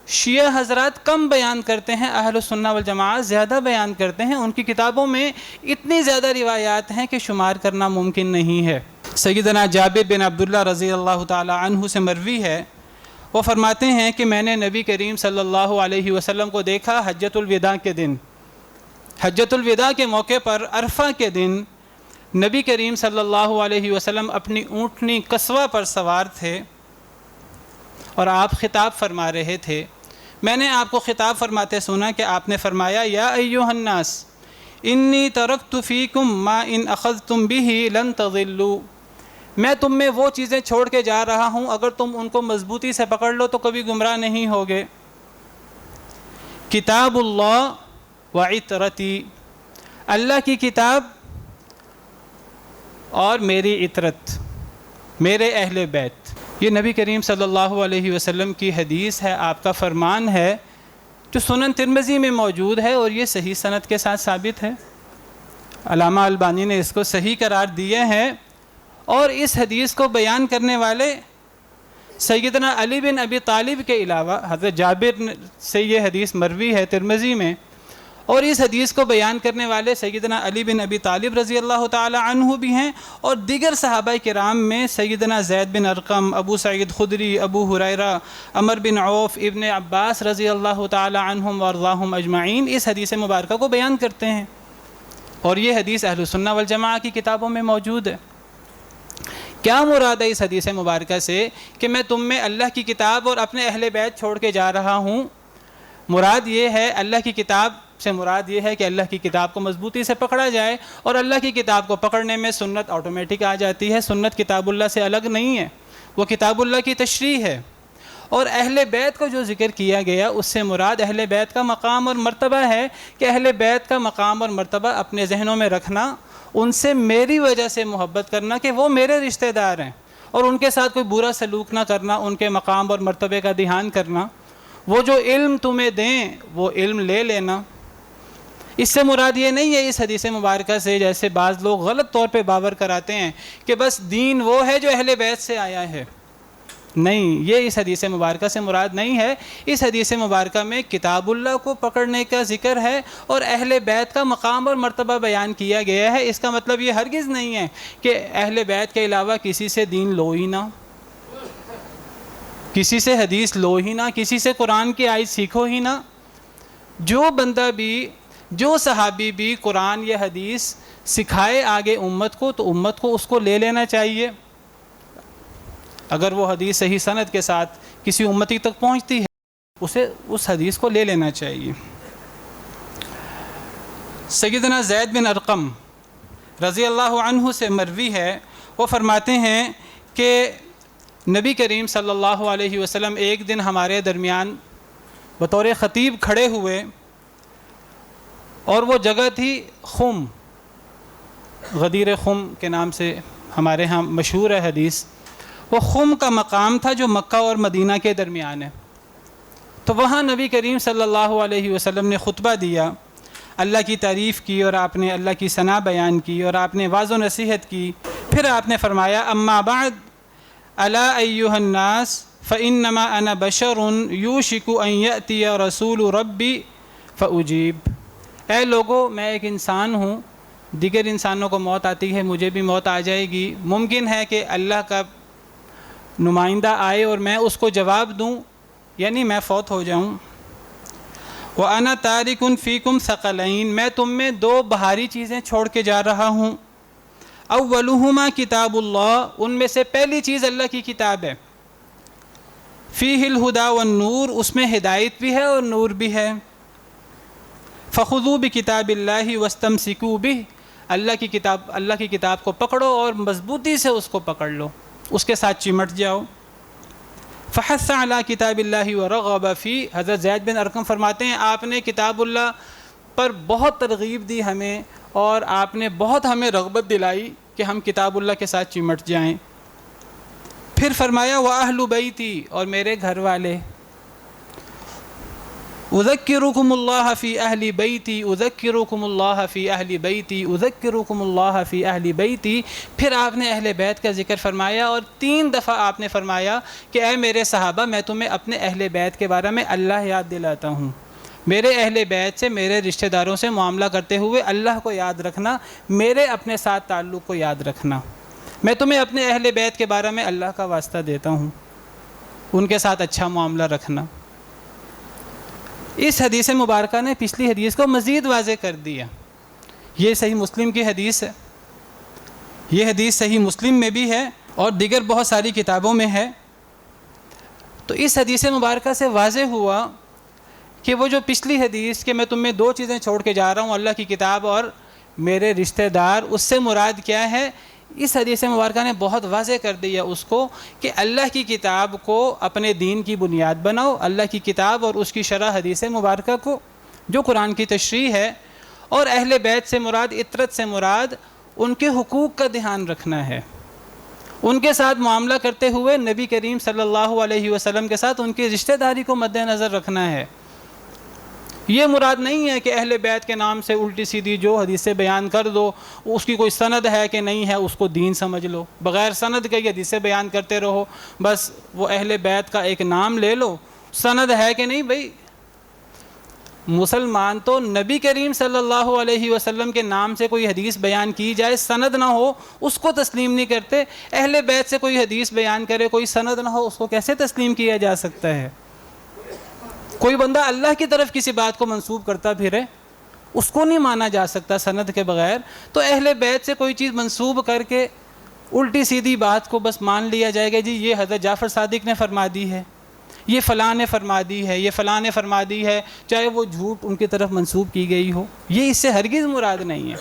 شیعہ حضرات کم بیان کرتے ہیں، اہل سنہ والجماعت زیادہ بیان کرتے ہیں۔ ان کی کتابوں میں اتنی زیادہ روایات ہیں کہ شمار کرنا ممکن نہیں ہے۔ سیدنا جابر بن عبداللہ رضی اللہ تعالی عنہ سے مروی ہے، وہ فرماتے ہیں کہ میں نے نبی کریم صلی اللہ علیہ وسلم کو دیکھا حجۃ الوداع کے دن، حجۃ الوداع کے موقع پر عرفہ کے دن نبی کریم صلی اللہ علیہ وسلم اپنی اونٹنی قصوہ پر سوار تھے اور آپ خطاب فرما رہے تھے۔ میں نے آپ کو خطاب فرماتے سنا کہ آپ نے فرمایا یا ایھا الناس انی ترکت فیکم ما ان اخذتم بہ لن تضلوا، میں تم میں وہ چیزیں چھوڑ کے جا رہا ہوں اگر تم ان کو مضبوطی سے پکڑ لو تو کبھی گمراہ نہیں ہوگے۔ کتاب اللہ وعطرتی، اللہ کی کتاب اور میری عطرت، میرے اہل بیت۔ یہ نبی کریم صلی اللہ علیہ وسلم کی حدیث ہے، آپ کا فرمان ہے، جو سنن ترمذی میں موجود ہے اور یہ صحیح سند کے ساتھ ثابت ہے۔ علامہ البانی نے اس کو صحیح قرار دیے ہیں، اور اس حدیث کو بیان کرنے والے سیدنا علی بن ابی طالب کے علاوہ حضرت جابر سے یہ حدیث مروی ہے ترمذی میں، اور اس حدیث کو بیان کرنے والے سیدنا علی بن ابی طالب رضی اللہ تعالی عنہ بھی ہیں، اور دیگر صحابہ کرام میں سیدنا زید بن ارقم، ابو سعید خدری، ابو ہریرہ، عمر بن عوف، ابن عباس رضی اللہ تعالی عنہم وارضاہم اجمعین اس حدیث مبارکہ کو بیان کرتے ہیں، اور یہ حدیث اہل سنہ والجماعہ کی کتابوں میں موجود ہے۔ کیا مراد ہے اس حدیث مبارکہ سے کہ میں تم میں اللہ کی کتاب اور اپنے اہل بیت چھوڑ کے جا رہا ہوں؟ مراد یہ ہے، اللہ کی کتاب سے مراد یہ ہے کہ اللہ کی کتاب کو مضبوطی سے پکڑا جائے، اور اللہ کی کتاب کو پکڑنے میں سنت آٹومیٹک آ جاتی ہے۔ سنت کتاب اللہ سے الگ نہیں ہے، وہ کتاب اللہ کی تشریح ہے۔ اور اہل بیت کو جو ذکر کیا گیا اس سے مراد اہل بیت کا مقام اور مرتبہ ہے، کہ اہل بیت کا مقام اور مرتبہ اپنے ذہنوں میں رکھنا، ان سے میری وجہ سے محبت کرنا کہ وہ میرے رشتہ دار ہیں، اور ان کے ساتھ کوئی برا سلوک نہ کرنا، ان کے مقام اور مرتبے کا دھیان کرنا، وہ جو علم تمہیں دیں وہ علم لے لینا۔ اس سے مراد یہ نہیں ہے اس حدیث مبارکہ سے، جیسے بعض لوگ غلط طور پہ باور کراتے ہیں کہ بس دین وہ ہے جو اہل بیت سے آیا ہے۔ نہیں، یہ اس حدیث مبارکہ سے مراد نہیں ہے۔ اس حدیث مبارکہ میں کتاب اللہ کو پکڑنے کا ذکر ہے اور اہل بیت کا مقام اور مرتبہ بیان کیا گیا ہے۔ اس کا مطلب یہ ہرگز نہیں ہے کہ اہل بیت کے علاوہ کسی سے دین لو ہی نہ، کسی سے حدیث لو ہی نہ، کسی سے قرآن کی آیت سیکھو ہی نہ۔ جو بندہ بھی، جو صحابی بھی قرآن یا حدیث سکھائے آگے امت کو، تو امت کو اس کو لے لینا چاہیے۔ اگر وہ حدیث صحیح سند کے ساتھ کسی امتی تک پہنچتی ہے، اسے اس حدیث کو لے لینا چاہیے۔ سیدنا زید بن ارقم رضی اللہ عنہ سے مروی ہے، وہ فرماتے ہیں کہ نبی کریم صلی اللہ علیہ وسلم ایک دن ہمارے درمیان بطور خطیب کھڑے ہوئے، اور وہ جگہ تھی خم، غدیر خم کے نام سے ہمارے ہاں مشہور ہے حدیث۔ وہ خم کا مقام تھا جو مکہ اور مدینہ کے درمیان ہے۔ تو وہاں نبی کریم صلی اللہ علیہ وسلم نے خطبہ دیا، اللہ کی تعریف کی، اور آپ نے اللہ کی ثنا بیان کی، اور آپ نے واعظ و نصیحت کی۔ پھر آپ نے فرمایا اما بعد الا ایھا الناس فانما انا بشر یوشک ان یأتی رسول ربی فاجیب، اے لوگو میں ایک انسان ہوں، دیگر انسانوں کو موت آتی ہے، مجھے بھی موت آ جائے گی، ممکن ہے کہ اللہ کا نمائندہ آئے اور میں اس کو جواب دوں، یعنی میں فوت ہو جاؤں۔ وَأَنَا تَارِكٌ فِيكُمْ ثَقَلَيْنِ، میں تم میں دو بھاری چیزیں چھوڑ کے جا رہا ہوں۔ اولہما کتاب اللہ، ان میں سے پہلی چیز اللہ کی کتاب ہے۔ فیہ الہدی والنور، اس میں ہدایت بھی ہے اور نور بھی ہے۔ فخذوا بکتاب اللہ واستمسکوا بہ، اللہ کی کتاب کو پکڑو اور مضبوطی سے اس کو پکڑ لو، اس کے ساتھ چمٹ جاؤ۔ فحث علی کتاب اللہ ورغب فی، حضرت زید بن ارقم فرماتے ہیں آپ نے کتاب اللہ پر بہت ترغیب دی ہمیں، اور آپ نے بہت ہمیں رغبت دلائی کہ ہم کتاب اللہ کے ساتھ چمٹ جائیں۔ پھر فرمایا وَأَهْلُ بَيْتِي، اور میرے گھر والے، اذکرکم اللہ فی اہل بیتی، اذکرکم اللہ فی اہل بیتی، اذکرکم اللہ فی اہل بیتی۔ پھر آپ نے اہل بیت کا ذکر فرمایا، اور 3 دفعہ آپ نے فرمایا کہ اے میرے صحابہ، میں تمہیں اپنے اہل بیت کے بارے میں اللہ یاد دلاتا ہوں۔ میرے اہل بیت سے، میرے رشتہ داروں سے معاملہ کرتے ہوئے اللہ کو یاد رکھنا، میرے اپنے ساتھ تعلق کو یاد رکھنا۔ میں تمہیں اپنے اہل بیت کے بارے میں اللہ کا واسطہ دیتا ہوں۔ ان کے ساتھ اچھا معاملہ رکھنا۔ اس حدیث مبارکہ نے پچھلی حدیث کو مزید واضح کر دیا۔ یہ صحیح مسلم کی حدیث ہے، یہ حدیث صحیح مسلم میں بھی ہے اور دیگر بہت ساری کتابوں میں ہے۔ تو اس حدیث مبارکہ سے واضح ہوا کہ وہ جو پچھلی حدیث کہ میں تم میں 2 چیزیں چھوڑ کے جا رہا ہوں، اللہ کی کتاب اور میرے رشتہ دار، اس سے مراد کیا ہے؟ اس حدیث مبارکہ نے بہت واضح کر دیا اس کو کہ اللہ کی کتاب کو اپنے دین کی بنیاد بناؤ، اللہ کی کتاب اور اس کی شرح حدیث مبارکہ کو جو قرآن کی تشریح ہے، اور اہل بیت سے مراد، عطرت سے مراد ان کے حقوق کا دھیان رکھنا ہے، ان کے ساتھ معاملہ کرتے ہوئے نبی کریم صلی اللہ علیہ وسلم کے ساتھ ان کی رشتہ داری کو مد نظر رکھنا ہے۔ یہ مراد نہیں ہے کہ اہل بیت کے نام سے الٹی سیدھی جو حدیثیں بیان کر دو، اس کی کوئی سند ہے کہ نہیں ہے اس کو دین سمجھ لو، بغیر سند کے یہ حدیثیں بیان کرتے رہو، بس وہ اہل بیت کا ایک نام لے لو، سند ہے کہ نہیں؟ بھائی مسلمان تو نبی کریم صلی اللہ علیہ وسلم کے نام سے کوئی حدیث بیان کی جائے، سند نہ ہو اس کو تسلیم نہیں کرتے۔ اہل بیت سے کوئی حدیث بیان کرے، کوئی سند نہ ہو، اس کو کیسے تسلیم کیا جا سکتا ہے؟ کوئی بندہ اللہ کی طرف کسی بات کو منسوب کرتا پھرے، اس کو نہیں مانا جا سکتا سند کے بغیر۔ تو اہل بیت سے کوئی چیز منسوب کر کے الٹی سیدھی بات کو بس مان لیا جائے گا، جی یہ حضرت جعفر صادق نے فرما دی ہے، یہ فلاں نے فرما دی ہے، یہ فلاں نے فرما دی ہے، چاہے وہ جھوٹ ان کی طرف منسوب کی گئی ہو، یہ اس سے ہرگز مراد نہیں ہے۔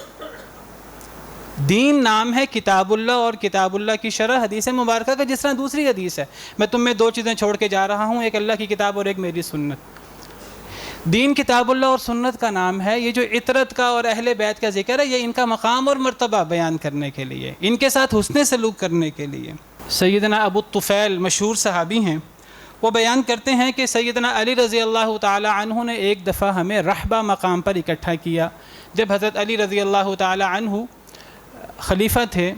دین نام ہے کتاب اللہ اور کتاب اللہ کی شرح حدیث مبارکہ کا، جس طرح دوسری حدیث ہے، میں تم میں 2 چیزیں چھوڑ کے جا رہا ہوں، ایک اللہ کی کتاب اور ایک میری سنت۔ دین کتاب اللہ اور سنت کا نام ہے۔ یہ جو عطرت کا اور اہل بیت کا ذکر ہے، یہ ان کا مقام اور مرتبہ بیان کرنے کے لیے، ان کے ساتھ حسن سلوک کرنے کے لیے۔ سیدنا ابو الطفیل مشہور صحابی ہیں، وہ بیان کرتے ہیں کہ سیدنا علی رضی اللہ تعالی عنہ نے ایک دفعہ ہمیں رحبہ مقام پر اکٹھا کیا، جب حضرت علی رضی اللہ تعالی عنہ خلیفہ تھے۔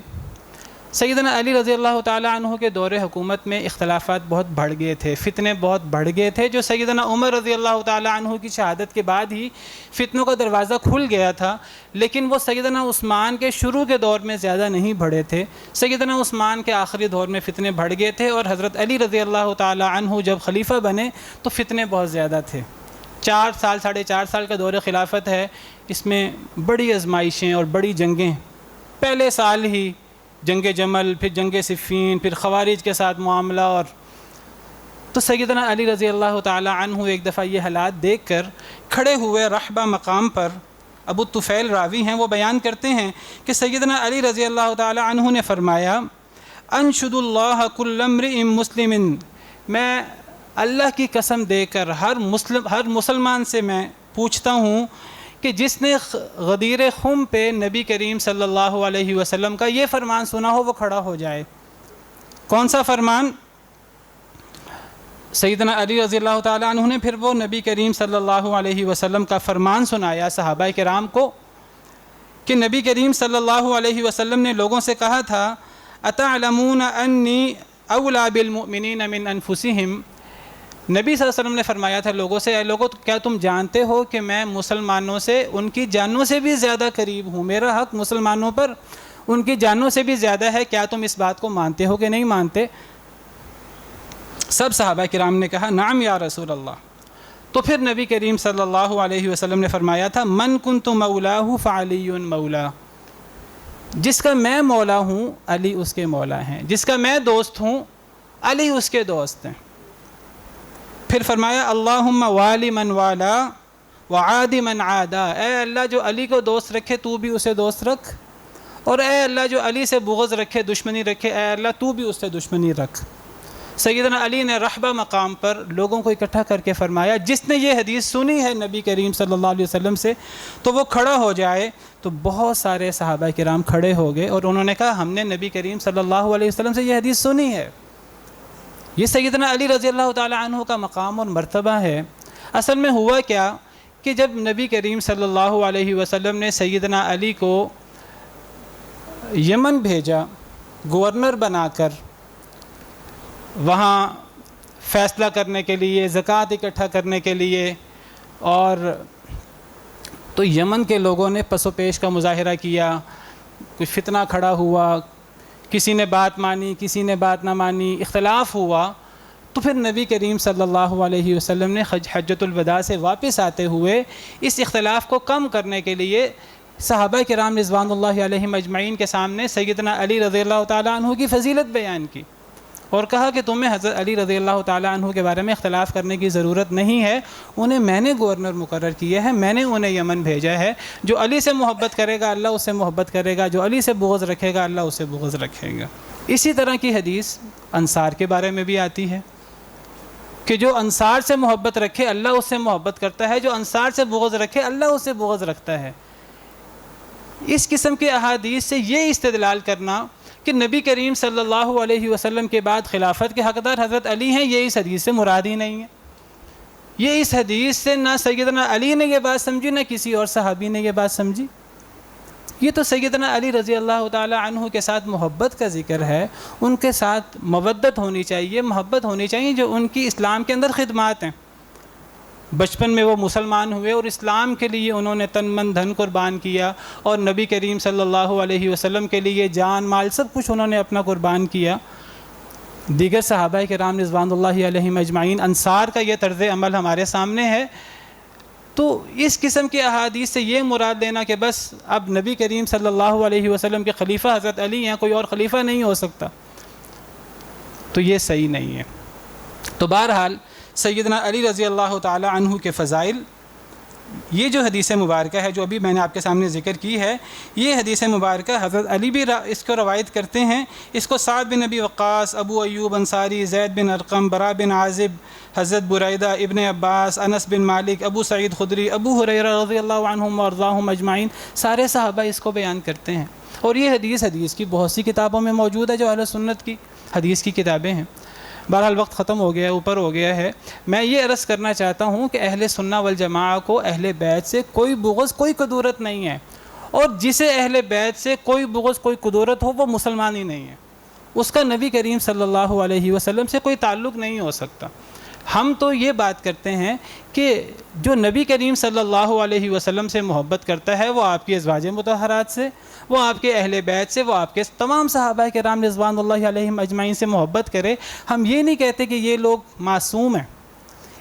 سیدنا علی رضی اللہ تعالی عنہ کے دور حکومت میں اختلافات بہت بڑھ گئے تھے، فتنے بہت بڑھ گئے تھے، جو سیدنا عمر رضی اللہ تعالی عنہ کی شہادت کے بعد ہی فتنوں کا دروازہ کھل گیا تھا، لیکن وہ سیدنا عثمان کے شروع کے دور میں زیادہ نہیں بڑھے تھے۔ سیدنا عثمان کے آخری دور میں فتنے بڑھ گئے تھے، اور حضرت علی رضی اللہ تعالی عنہ جب خلیفہ بنے تو فتنے بہت زیادہ تھے۔ 4 سال 4.5 سال کا دور خلافت ہے، اس میں بڑی آزمائشیں اور بڑی جنگیں، پہلے سال ہی جنگ جمل، پھر جنگ صفین، پھر خوارج کے ساتھ معاملہ، اور تو سیدنا علی رضی اللہ تعالی عنہ ایک دفعہ یہ حالات دیکھ کر کھڑے ہوئے رحبہ مقام پر۔ ابو الطفیل راوی ہیں، وہ بیان کرتے ہیں کہ سیدنا علی رضی اللہ تعالی عنہ نے فرمایا، انشد اللہ کل امرئ مسلم، میں اللہ کی قسم دے کر ہر مسلمان سے میں پوچھتا ہوں کہ جس نے غدیر خم پہ نبی کریم صلی اللہ علیہ وسلم کا یہ فرمان سنا ہو وہ کھڑا ہو جائے۔ کون سا فرمان؟ سیدنا علی رضی اللہ تعالیٰ عنہ نے پھر وہ نبی کریم صلی اللہ علیہ وسلم کا فرمان سنایا صحابہ کرام کو، کہ نبی کریم صلی اللہ علیہ وسلم نے لوگوں سے کہا تھا، اتعلمون انی اولی بالمؤمنین من انفسہم، نبی صلی اللہ علیہ وسلم نے فرمایا تھا لوگوں سے، اے لوگوں کیا تم جانتے ہو کہ میں مسلمانوں سے ان کی جانوں سے بھی زیادہ قریب ہوں، میرا حق مسلمانوں پر ان کی جانوں سے بھی زیادہ ہے، کیا تم اس بات کو مانتے ہو کہ نہیں مانتے؟ سب صحابہ کرام نے کہا نعم یا رسول اللہ۔ تو پھر نبی کریم صلی اللہ علیہ وسلم نے فرمایا تھا، من کنت مولاہ فعلی مولا، جس کا میں مولا ہوں علی اس کے مولا ہیں، جس کا میں دوست ہوں علی اس کے دوست ہیں۔ پھر فرمایا اللہم والی من والا وعادی من عادا، اے اللہ جو علی کو دوست رکھے تو بھی اسے دوست رکھ، اور اے اللہ جو علی سے بغض رکھے، دشمنی رکھے، اے اللہ تو بھی اس سے دشمنی رکھ۔ سیدنا علی نے رحبہ مقام پر لوگوں کو اکٹھا کر کے فرمایا، جس نے یہ حدیث سنی ہے نبی کریم صلی اللہ علیہ وسلم سے تو وہ کھڑا ہو جائے۔ تو بہت سارے صحابہ کرام کھڑے ہو گئے اور انہوں نے کہا ہم نے نبی کریم صلی اللہ علیہ وسلم سے یہ حدیث سنی ہے۔ یہ سیدنا علی رضی اللہ تعالی عنہ کا مقام اور مرتبہ ہے۔ اصل میں ہوا کیا کہ جب نبی کریم صلی اللہ علیہ وسلم نے سیدنا علی کو یمن بھیجا گورنر بنا کر، وہاں فیصلہ کرنے کے لیے، زکوٰۃ اکٹھا کرنے کے لیے، اور تو یمن کے لوگوں نے پس و پیش کا مظاہرہ کیا، کچھ فتنہ کھڑا ہوا، کسی نے بات مانی کسی نے بات نہ مانی، اختلاف ہوا۔ تو تو پھر نبی کریم صلی اللہ علیہ وسلم نے حجۃ الوداع سے واپس آتے ہوئے اس اختلاف کو کم کرنے کے لیے صحابہ کرام رضوان اللہ علیہم اجمعین کے سامنے سیدنا علی رضی اللہ تعالیٰ عنہ کی فضیلت بیان کی اور کہا کہ تمہیں حضرت علی رضی اللہ تعالیٰ عنہ کے بارے میں اختلاف کرنے کی ضرورت نہیں ہے، انہیں میں نے گورنر مقرر کیا ہے، میں نے انہیں یمن بھیجا ہے، جو علی سے محبت کرے گا اللہ اس سے محبت کرے گا، جو علی سے بغض رکھے گا اللہ اس سے بغض رکھے گا۔ اسی طرح کی حدیث انصار کے بارے میں بھی آتی ہے کہ جو انصار سے محبت رکھے اللہ اس سے محبت کرتا ہے، جو انصار سے بغض رکھے اللہ اس سے بغض رکھتا ہے۔ اس قسم کے احادیث سے یہ استدلال کرنا کہ نبی کریم صلی اللہ علیہ وسلم کے بعد خلافت کے حقدار حضرت علی ہیں، یہ اس حدیث سے مراد ہی نہیں ہے۔ یہ اس حدیث سے نہ سیدنا علی نے یہ بات سمجھی نہ کسی اور صحابی نے یہ بات سمجھی۔ یہ تو سیدنا علی رضی اللہ تعالی عنہ کے ساتھ محبت کا ذکر ہے، ان کے ساتھ مودت ہونی چاہیے، محبت ہونی چاہیے، جو ان کی اسلام کے اندر خدمات ہیں۔ بچپن میں وہ مسلمان ہوئے اور اسلام کے لیے انہوں نے تن من دھن قربان کیا، اور نبی کریم صلی اللہ علیہ وسلم کے لیے جان مال سب کچھ انہوں نے اپنا قربان کیا۔ دیگر صحابہ کرام رضوان اللہ علیہم اجمعین انصار کا یہ طرز عمل ہمارے سامنے ہے۔ تو اس قسم کے احادیث سے یہ مراد لینا کہ بس اب نبی کریم صلی اللہ علیہ وسلم کے خلیفہ حضرت علی ہیں، کوئی اور خلیفہ نہیں ہو سکتا، تو یہ صحیح نہیں ہے۔ تو بہرحال سیدنا علی رضی اللہ تعالی عنہ کے فضائل، یہ جو حدیث مبارکہ ہے جو ابھی میں نے آپ کے سامنے ذکر کی ہے، یہ حدیث مبارکہ حضرت علی بھی اس کو روایت کرتے ہیں۔ اس کو سعد بن ابی وقاص، ابو ایوب انصاری، زید بن ارقم، برا بن عازب، حضرت بریدہ، ابن عباس، انس بن مالک، ابو سعید خدری، ابو ہریرہ رضی اللہ عنہم وارضاہم اجمعین، سارے صحابہ اس کو بیان کرتے ہیں۔ اور یہ حدیث کی بہت سی کتابوں میں موجود ہے جو اہل سنت کی حدیث کی کتابیں ہیں۔ بہرحال وقت ختم ہو گیا ہے، اوپر ہو گیا ہے۔ میں یہ عرض کرنا چاہتا ہوں کہ اہل سنہ والجماعہ کو اہل بیت سے کوئی بغض، کوئی کدورت نہیں ہے، اور جسے اہل بیت سے کوئی بغض، کوئی کدورت ہو وہ مسلمان ہی نہیں ہے، اس کا نبی کریم صلی اللہ علیہ وسلم سے کوئی تعلق نہیں ہو سکتا۔ ہم تو یہ بات کرتے ہیں کہ جو نبی کریم صلی اللہ علیہ وسلم سے محبت کرتا ہے وہ آپ کی ازواج مطہرات سے، وہ آپ کے اہل بیت سے، وہ آپ کے تمام صحابہ کرام رضوان اللہ علیہم اجمعین سے محبت کرے۔ ہم یہ نہیں کہتے کہ یہ لوگ معصوم ہیں،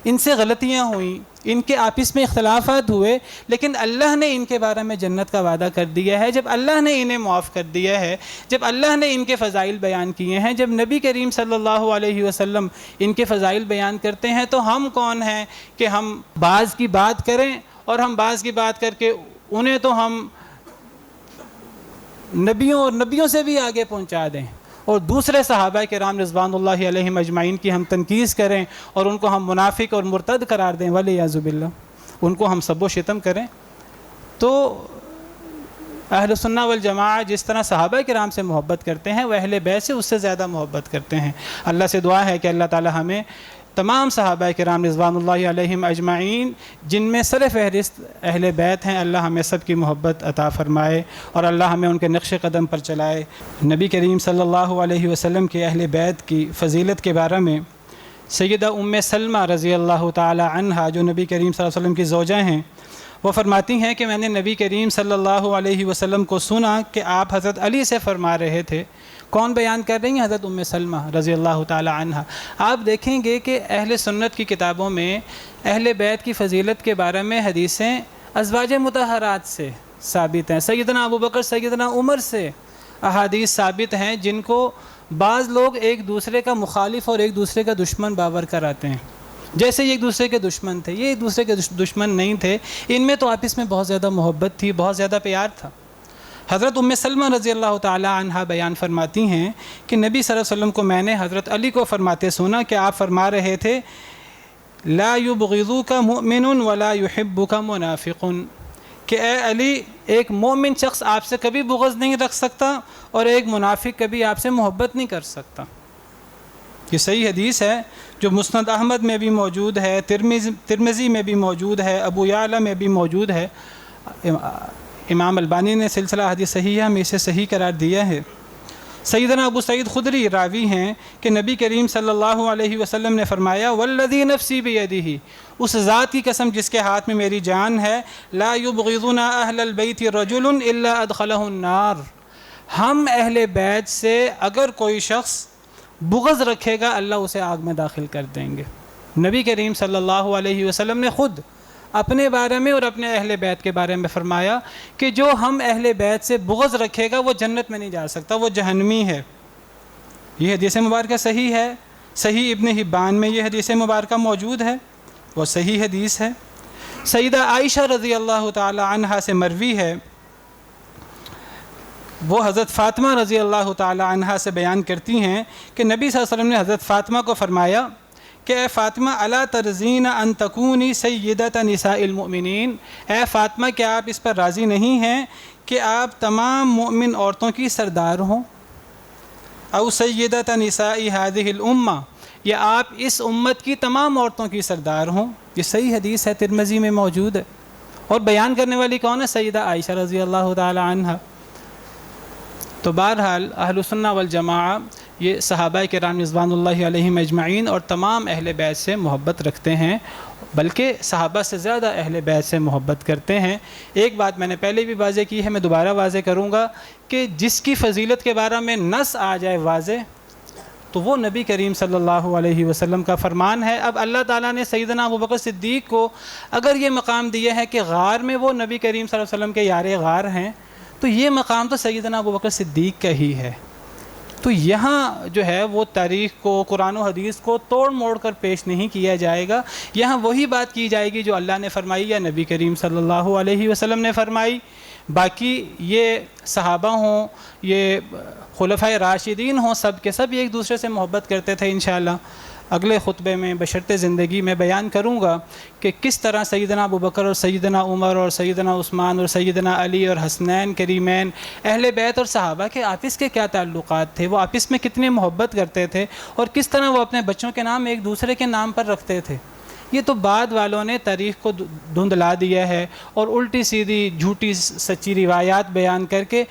ان سے غلطیاں ہوئیں، ان کے آپس میں اختلافات ہوئے، لیکن اللہ نے ان کے بارے میں جنت کا وعدہ کر دیا ہے۔ جب اللہ نے انہیں معاف کر دیا ہے، جب اللہ نے ان کے فضائل بیان کیے ہیں، جب نبی کریم صلی اللہ علیہ وسلم ان کے فضائل بیان کرتے ہیں، تو ہم کون ہیں کہ ہم بعض کی بات کریں اور ہم بعض کی بات کر کے انہیں تو ہم نبیوں سے بھی آگے پہنچا دیں، اور دوسرے صحابہ کرام رضوان اللہ علیہم اجمعین کی ہم تنقید کریں اور ان کو ہم منافق اور مرتد قرار دیں، والعیاذ باللہ، ان کو ہم سب و شتم کریں۔ تو اہل سنہ والجماعہ جس طرح صحابہ کرام سے محبت کرتے ہیں وہ اہل بیت سے اس سے زیادہ محبت کرتے ہیں۔ اللہ سے دعا ہے کہ اللہ تعالی ہمیں تمام صحابہ کرام رضوان اللہ علیہم اجمعین جن میں سر فہرست اہل بیت ہیں، اللہ ہمیں سب کی محبت عطا فرمائے اور اللہ ہمیں ان کے نقش قدم پر چلائے۔ نبی کریم صلی اللہ علیہ وسلم کے اہل بیت کی فضیلت کے بارے میں سیدہ ام سلمہ رضی اللہ تعالی عنہا جو نبی کریم صلی اللہ علیہ وسلم کی زوجہ ہیں، وہ فرماتی ہیں کہ میں نے نبی کریم صلی اللہ علیہ وسلم کو سنا کہ آپ حضرت علی سے فرما رہے تھے۔ کون بیان کر رہی ہیں؟ حضرت ام سلمہ رضی اللہ تعالی عنہا۔ آپ دیکھیں گے کہ اہل سنت کی کتابوں میں اہل بیت کی فضیلت کے بارے میں حدیثیں ازواج مطہرات سے ثابت ہیں، سیدنا ابو بکر، سیدنا عمر سے احادیث ثابت ہیں، جن کو بعض لوگ ایک دوسرے کا مخالف اور ایک دوسرے کا دشمن باور کراتے ہیں، جیسے یہ ایک دوسرے کے دشمن تھے۔ یہ ایک دوسرے کے دشمن نہیں تھے، ان میں تو آپس میں بہت زیادہ محبت تھی، بہت زیادہ پیار تھا۔ حضرت ام سلمہ رضی اللہ تعالی عنہا بیان فرماتی ہیں کہ نبی صلی اللہ علیہ وسلم کو میں نے حضرت علی کو فرماتے سنا کہ آپ فرما رہے تھے لا یبغضک مؤمن ولا یحبک منافق، کہ اے علی ایک مومن شخص آپ سے کبھی بغض نہیں رکھ سکتا اور ایک منافق کبھی آپ سے محبت نہیں کر سکتا۔ یہ صحیح حدیث ہے جو مسند احمد میں بھی موجود ہے، ترمذی میں بھی موجود ہے، ابو یعلا میں بھی موجود ہے۔ امام البانی نے سلسلہ حدیث صحیحہ میں اسے صحیح قرار دیا ہے۔ سیدنا ابو سعید خدری راوی ہیں کہ نبی کریم صلی اللہ علیہ وسلم نے فرمایا والذی نفسی بیدہ، اس ذات کی قسم جس کے ہاتھ میں میری جان ہے، لا یبغضنا اہل البیت رجل الا ادخلہ النار، ہم اہل بیت سے اگر کوئی شخص بغض رکھے گا اللہ اسے آگ میں داخل کر دیں گے۔ نبی کریم صلی اللہ علیہ وسلم نے خود اپنے بارے میں اور اپنے اہل بیت کے بارے میں فرمایا کہ جو ہم اہل بیت سے بغض رکھے گا وہ جنت میں نہیں جا سکتا، وہ جہنمی ہے۔ یہ حدیث مبارکہ صحیح ہے، صحیح ابن حبان میں یہ حدیث مبارکہ موجود ہے، وہ صحیح حدیث ہے۔ سیدہ عائشہ رضی اللہ تعالی عنہا سے مروی ہے، وہ حضرت فاطمہ رضی اللہ تعالی عنہا سے بیان کرتی ہیں کہ نبی صلی اللہ علیہ وسلم نے حضرت فاطمہ کو فرمایا کہ اے فاطمہ الا ترضین ان تکونی سیدۃ نساء المؤمنین، اے فاطمہ کیا آپ اس پر راضی نہیں ہیں کہ آپ تمام مؤمن عورتوں کی سردار ہوں؟ او سیدۃ نساء هذه الامہ، یا آپ اس امت کی تمام عورتوں کی سردار ہوں۔ یہ صحیح حدیث ہے، ترمذی میں موجود ہے، اور بیان کرنے والی کون ہے؟ سیدہ عائشہ رضی اللہ تعالی عنہا۔ تو بہرحال اہل سنہ والجماعہ یہ صحابہ کرام رضوان اللہ علیہم اجمعین اور تمام اہل بیت سے محبت رکھتے ہیں، بلکہ صحابہ سے زیادہ اہل بیت سے محبت کرتے ہیں۔ ایک بات میں نے پہلے بھی واضح کی ہے، میں دوبارہ واضح کروں گا کہ جس کی فضیلت کے بارے میں نص آ جائے واضح تو وہ نبی کریم صلی اللہ علیہ وسلم کا فرمان ہے۔ اب اللہ تعالیٰ نے سیدنا ابوبکر صدیق کو اگر یہ مقام دیا ہے کہ غار میں وہ نبی کریم صلی اللہ علیہ وسلم کے یار غار ہیں، تو یہ مقام تو سیدنا ابوبکر صدیق کا ہی ہے۔ تو یہاں جو ہے وہ تاریخ کو، قرآن و حدیث کو توڑ موڑ کر پیش نہیں کیا جائے گا، یہاں وہی بات کی جائے گی جو اللہ نے فرمائی یا نبی کریم صلی اللہ علیہ وسلم نے فرمائی۔ باقی یہ صحابہ ہوں، یہ خلفائے راشدین ہوں، سب کے سب ایک دوسرے سے محبت کرتے تھے۔ انشاءاللہ اگلے خطبے میں بشرط زندگی میں بیان کروں گا کہ کس طرح سیدنا ابوبکر اور سیدنا عمر اور سیدنا عثمان اور سیدنا علی اور حسنین کریمین، اہل بیت اور صحابہ کے آپس کے کیا تعلقات تھے، وہ آپس میں کتنی محبت کرتے تھے، اور کس طرح وہ اپنے بچوں کے نام ایک دوسرے کے نام پر رکھتے تھے۔ یہ تو بعد والوں نے تاریخ کو دھندلا دیا ہے اور الٹی سیدھی جھوٹی سچی روایات بیان کر کے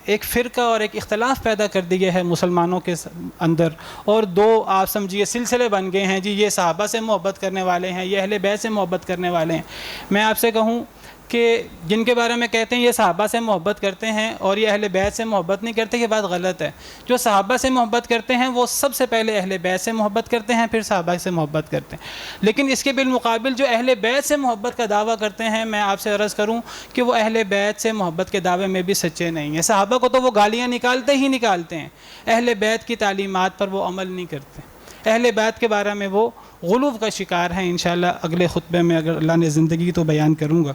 ایک فرقہ اور ایک اختلاف پیدا کر دیا ہے مسلمانوں کے اندر، اور دو آپ سمجھیے سلسلے بن گئے ہیں، جی یہ صحابہ سے محبت کرنے والے ہیں، یہ اہل بیت سے محبت کرنے والے ہیں۔ میں آپ سے کہوں کہ جن کے بارے میں کہتے ہیں یہ صحابہ سے محبت کرتے ہیں اور یہ اہل بیت سے محبت نہیں کرتے، یہ بات غلط ہے۔ جو صحابہ سے محبت کرتے ہیں وہ سب سے پہلے اہل بیت سے محبت کرتے ہیں، پھر صحابہ سے محبت کرتے ہیں۔ لیکن اس کے بالمقابل جو اہل بیت سے محبت کا دعویٰ کرتے ہیں، میں آپ سے عرض کروں کہ وہ اہل بیت سے محبت کے دعوے میں بھی سچے نہیں ہیں۔ صحابہ کو تو وہ گالیاں نکالتے ہی نکالتے ہیں، اہل بیت کی تعلیمات پر وہ عمل نہیں کرتے، اہل بیت کے بارے میں وہ غلو کا شکار ہیں۔ انشاءاللہ اگلے خطبے میں اگر اللہ نے زندگی تو بیان کروں گا۔